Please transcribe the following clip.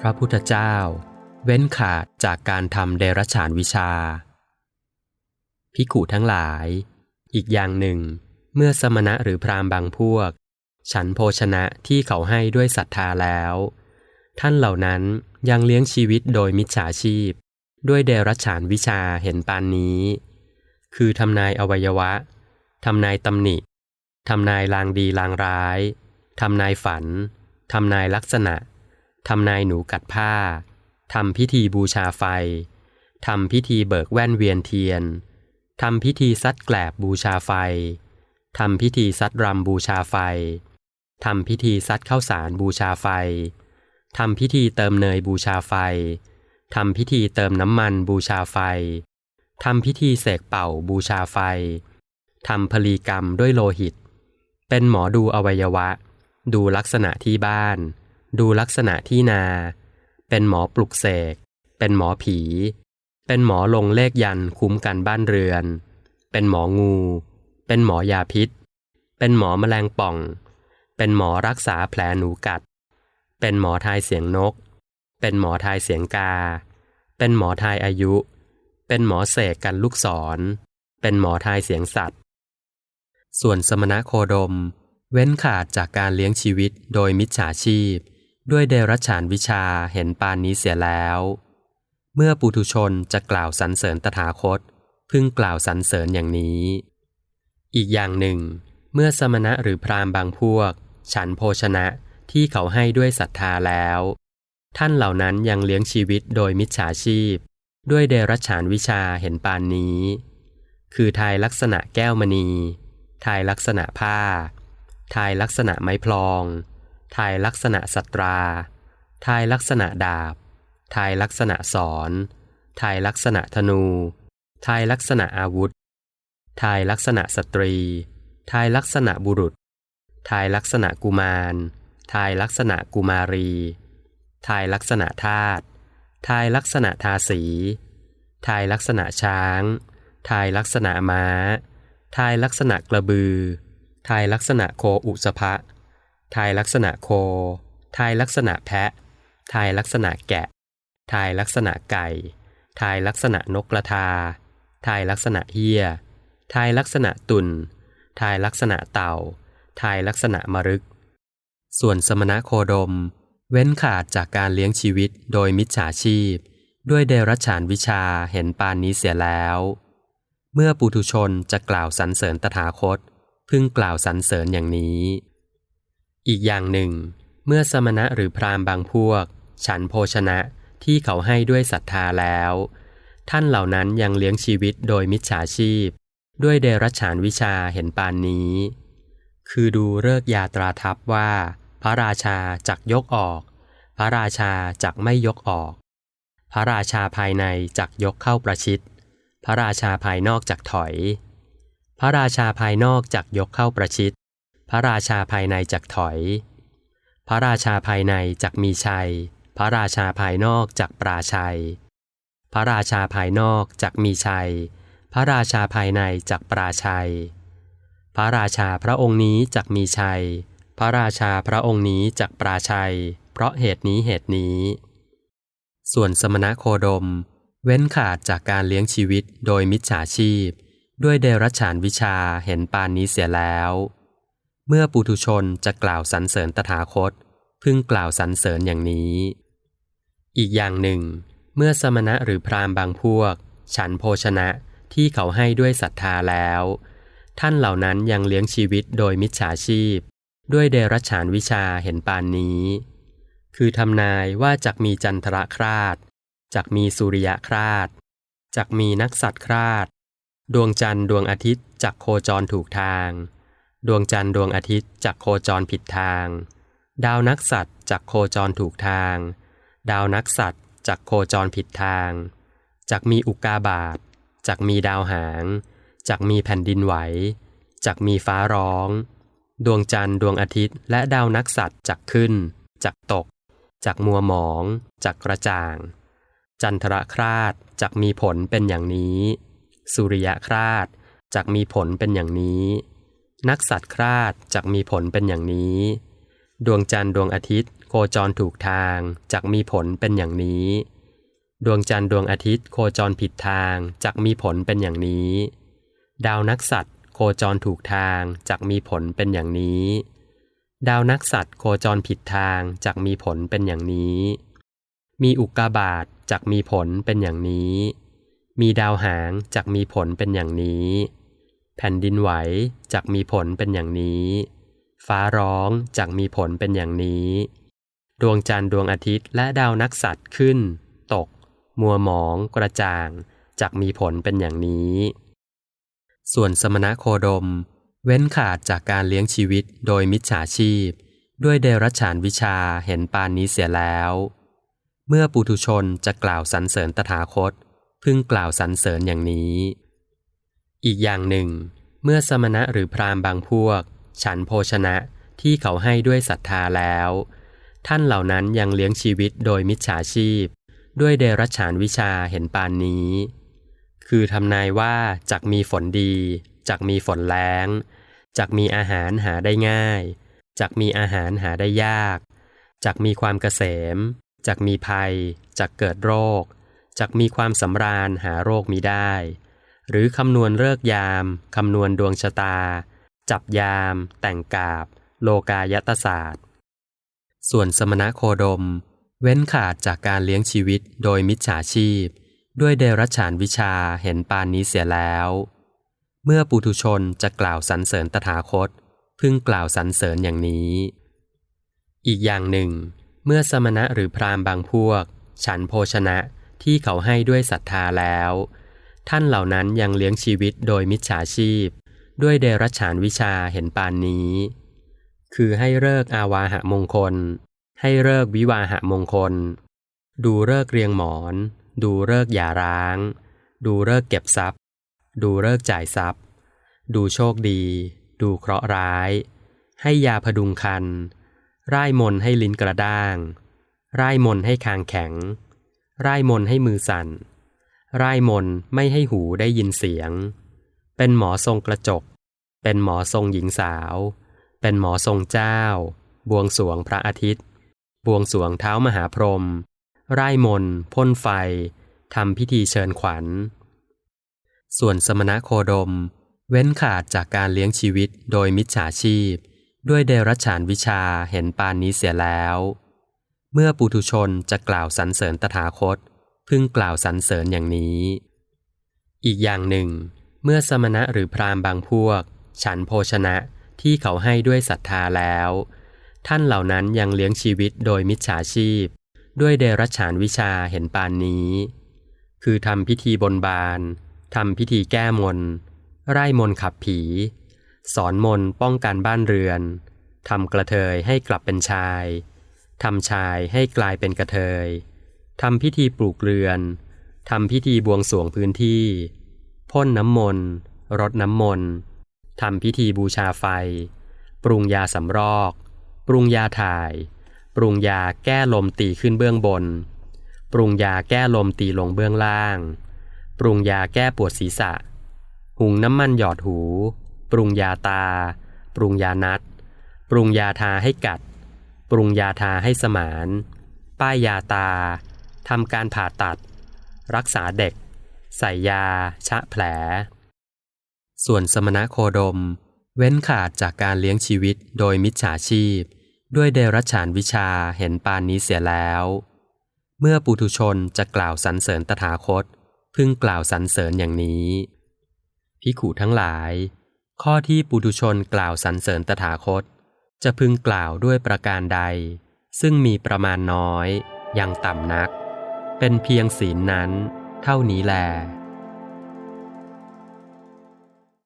พระพุทธเจ้าเว้นขาดจากการทำเดรัจฉานวิชาภิกขุทั้งหลายอีกอย่างหนึ่งเมื่อสมณะหรือพราหมณ์บางพวกฉันโภชนะที่เขาให้ด้วยศรัทธาแล้วท่านเหล่านั้นยังเลี้ยงชีวิตโดยมิจฉาชีพด้วยเดรัจฉานวิชาเห็นปานนี้คือทำนายอวัยวะทำนายตำหนิทำนายลางดีลางร้ายทำนายฝันทำนายลักษณะทำนายหนูกัดผ้าทำพิธีบูชาไฟทำพิธีเบิกแว่นเวียนเทียนทำพิธีซัดแกลบบูชาไฟทำพิธีซัดรำบูชาไฟทำพิธีซัดข้าวสารบูชาไฟทำพิธีเติมเนยบูชาไฟทำพิธีเติมน้ำมันบูชาไฟทำพิธีเสกเป่าบูชาไฟทำพลีกรรมด้วยโลหิตเป็นหมอดูอวัยวะดูลักษณะที่บ้านดูลักษณะที่นาเป็นหมอปลุกเสกเป็นหมอผีเป็นหมอลงเลขยันคุ้มกันบ้านเรือนเป็นหมองูเป็นหมอยาพิษเป็นหมอแมลงป่องเป็นหมอรักษาแผลหนูกัดเป็นหมอทายเสียงนกเป็นหมอทายเสียงกาเป็นหมอทายอายุเป็นหมอเสกกันลูกศรเป็นหมอทายเสียงสัตว์ส่วนสมณโคดมเว้นขาดจากการเลี้ยงชีวิตโดยมิจฉาชีพด้วยเดรัจฉานวิชาเห็นปานนี้เสียแล้วเมื่อปุถุชนจะกล่าวสรรเสริญตถาคตพึงกล่าวสรรเสริญอย่างนี้อีกอย่างหนึ่งเมื่อสมณะหรือพราหมณ์บางพวกฉันโภชนะที่เขาให้ด้วยศรัทธาแล้วท่านเหล่านั้นยังเลี้ยงชีวิตโดยมิจฉาชีพด้วยเดรัจฉานวิชาเห็นปานนี้คือทายลักษณะแก้วมณีทายลักษณะผ้าทายลักษณะไม้พลองทายลักษณะสัตราทายลักษณะดาบทายลักษณะศรทายลักษณะธนูทายลักษณะอาวุธทายลักษณะสตรีทายลักษณะบุรุษทายลักษณะกุมารทายลักษณะกุมารีทายลักษณะทาสทายลักษณะทาสีทายลักษณะช้างทายลักษณะม้าทายลักษณะกระบือทายลักษณะโคอุสภะทายลักษณะโคทายลักษณะแพะทายลักษณะแกะทายลักษณะไก่ทายลักษณะนกกระทาทายลักษณะเหี้ยทายลักษณะตุ่นทายลักษณะเต่าทายลักษณะมรึกส่วนสมณโคดมเว้นขาดจากการเลี้ยงชีวิตโดยมิจฉาชีพด้วยเดรัจฉานวิชาเห็นปานนี้เสียแล้วเมื่อปุถุชนจะกล่าวสรรเสริญตถาคตพึงกล่าวสรรเสริญอย่างนี้อีกอย่างหนึ่งเมื่อสมณะหรือพราหมณ์บางพวกฉันโภชนะที่เขาให้ด้วยศรัทธาแล้วท่านเหล่านั้นยังเลี้ยงชีวิตโดยมิจฉาชีพด้วยเดรัจฉานวิชาเห็นปานนี้คือดูฤกษ์ยาตราทัพว่าพระราชาจักยกออกพระราชาจักไม่ยกออกพระราชาภายในจักยกเข้าประชิดพระราชาภายนอกจักถอยพระราชาภายนอกจักยกเข้าประชิดพระราชาภายในจักถอยพระราชาภายในจักมีชัยพระราชาภายนอกจักปราชัยพระราชาภายนอกจักมีชัยพระราชาภายในจักปราชัยพระราชาพระองค์นี้จักมีชัยพระราชาพระองค์นี้จักปราชัยเพราะเหตุนี้เหตุนี้ส่วนสมณโคดมเว้นขาดจากการเลี้ยงชีวิตโดยมิจฉาชีพด้วยเดรัจฉานวิชาเห็นปานนี้เสียแล้วเมื่อปุถุชนจะกล่าวสรรเสริญตถาคตพึงกล่าวสรรเสริญอย่างนี้อีกอย่างหนึ่งเมื่อสมณะหรือพราหมณ์บางพวกฉันโภชนะที่เขาให้ด้วยศรัทธาแล้วท่านเหล่านั้นยังเลี้ยงชีวิตโดยมิจฉาชีพด้วยเดรัจฉานวิชาเห็นปานนี้คือทำนายว่าจักมีจันทรคราสจักมีสุริยคราสจักมีนักษัตริย์คราสดวงจันทร์ดวงอาทิตย์จักโคจรถูกทางดวงจันทร์ดวงอาทิตย์จักโคจรผิดทางดาวนักษัตริย์จักโคจรถูกทางดาวนักษัตริย์จักโคจรผิดทางจักมีอุกกาบาตจักมีดาวหางจักมีแผ่นดินไหวจักมีฟ้าร้องดวงจันทร์ดวงอาทิตย์และดาวนักษัตริย์จักขึ้นจักตกจักมัวหมองจักกระจ่างจันทรคราสจักมีผลเป็นอย่างนี้สุริยคราสจักมีผลเป็นอย่างนี้นักษัตริย์คราสจักมีผลเป็นอย่างนี้ดวงจันทร์ดวงอาทิตย์โค โคจรถูกทางจักมีผลเป็นอย่างนี้ดวงจันทร์ดวงอาทิตย์โคจรผิดทางจักมีผลเป็นอย่างนี้ดาวนักษัตริย์โคจรถูกทางจักมีผลเป็นอย่างนี้ดาวนักษัตริย์โคจรผิดทางจักมีผลเป็นอย่างนี้มีอุกกาบาตจักมีผลเป็นอย่างนี้มีดาวหางจักมีผลเป็นอย่างนี้แผ่นดินไหวจักมีผลเป็นอย่างนี้ฟ้าร้องจักมีผลเป็นอย่างนี้ดวงจันทร์ดวงอาทิตย์และดาวนักษัตริย์ขึ้นตกมัวหมองกระจ่างจักมีผลเป็นอย่างนี้ส่วนสมณโคดมเว้นขาดจากการเลี้ยงชีวิตโดยมิจฉาชีพด้วยเดรัจฉานวิชาเห็นปานนี้เสียแล้วเมื่อปุถุชนจะกล่าวสรรเสริญตถาคตพึงกล่าวสรรเสริญอย่างนี้อีกอย่างหนึ่งเมื่อสมณะหรือพราหมณ์บางพวกฉันโภชนะที่เขาให้ด้วยศรัทธาแล้วท่านเหล่านั้นยังเลี้ยงชีวิตโดยมิจฉาชีพด้วยเดรัจฉานวิชาเห็นปานนี้คือทำนายว่าจักมีฝนดีจักมีฝนแล้งจักมีอาหารหาได้ง่ายจักมีอาหารหาได้ยากจักมีความเกษมจักมีภัยจักเกิดโรคจักมีความสำราญหาโรคมิได้หรือคำนวณฤกษ์ยามคำนวณดวงชะตาจับยามแต่งกาบโลกายตศาสตร์ส่วนสมณโคดมเว้นขาดจากการเลี้ยงชีวิตโดยมิจฉาชีพด้วยเดรัจฉานวิชาเห็นปานนี้เสียแล้วเมื่อปุถุชนจะกล่าวสรรเสริญตถาคตพึงกล่าวสรรเสริญอย่างนี้อีกอย่างหนึ่งเมื่อสมณะหรือพราหมณ์บางพวกฉันโภชนะที่เขาให้ด้วยศรัทธาแล้วท่านเหล่านั้นยังเลี้ยงชีวิตโดยมิจฉาชีพด้วยเดรัจฉานวิชาเห็นปานนี้คือให้ฤกษ์อาวาหะมงคลให้ฤกษ์วิวาหะมงคลดูฤกษ์เรียงหมอนดูฤกษ์หย่าร้างดูฤกษ์เก็บทรัพย์ดูฤกษ์จ่ายทรัพย์ดูโชคดีดูเคราะห์ร้ายให้ยาพดุงครรภ์ร่ายมนต์ให้ลิ้นกระด้างร่ายมนต์ให้คางแข็งร่ายมนต์ให้มือสั่นร่ายมนต์ไม่ให้หูได้ยินเสียงเป็นหมอทรงกระจกเป็นหมอทรงหญิงสาวเป็นหมอทรงเจ้าบวงสรวงพระอาทิตย์บวงสรวงเท้ามหาพรหมร่ายมนต์พ่นไฟทำพิธีเชิญขวัญส่วนสมณโคดมเว้นขาดจากการเลี้ยงชีวิตโดยมิจฉาชีพด้วยเดรัจฉานวิชาเห็นปานนี้เสียแล้วเมื่อปุถุชนจะกล่าวสรรเสริญตถาคตพึงกล่าวสรรเสริญอย่างนี้อีกอย่างหนึ่งเมื่อสมณะหรือพราหมณ์บางพวกฉันโภชนะที่เขาให้ด้วยศรัทธาแล้วท่านเหล่านั้นยังเลี้ยงชีวิตโดยมิจฉาชีพด้วยเดรัจฉานวิชาเห็นปานนี้คือทำพิธีบนบานทำพิธีแก้มนต์ไล่มนต์ขับผีสอนมนต์ป้องกันบ้านเรือนทำกระเทยให้กลับเป็นชายทำชายให้กลายเป็นกระเทยทำพิธีปลูกเรือนทำพิธีบวงสรวงพื้นที่พ่นน้ำมนต์รดน้ำมนต์ทำพิธีบูชาไฟปรุงยาสำรอกปรุงยาถ่ายปรุงยาแก้ลมตีขึ้นเบื้องบนปรุงยาแก้ลมตีลงเบื้องล่างปรุงยาแก้ปวดศีรษะหุงน้ำมันหยอดหูปรุงยาตาปรุงยานัดปรุงยาทาให้กัดปรุงยาทาให้สมานป้ายยาตาทำการผ่าตัดรักษาเด็กใส่ยาชะแผลส่วนสมณโคดมเว้นขาดจากการเลี้ยงชีวิตโดยมิจฉาชีพด้วยเดรัจฉานวิชาเห็นปานนี้เสียแล้วเมื่อปุถุชนจะกล่าวสรรเสริญตถาคตพึงกล่าวสรรเสริญอย่างนี้ภิกขุทั้งหลายข้อที่ปุถุชนกล่าวสรรเสริญตถาคตจะพึงกล่าวด้วยประการใดซึ่งมีประมาณน้อยยังต่ำนักเป็นเพียงศีลนั้นเท่านี้แล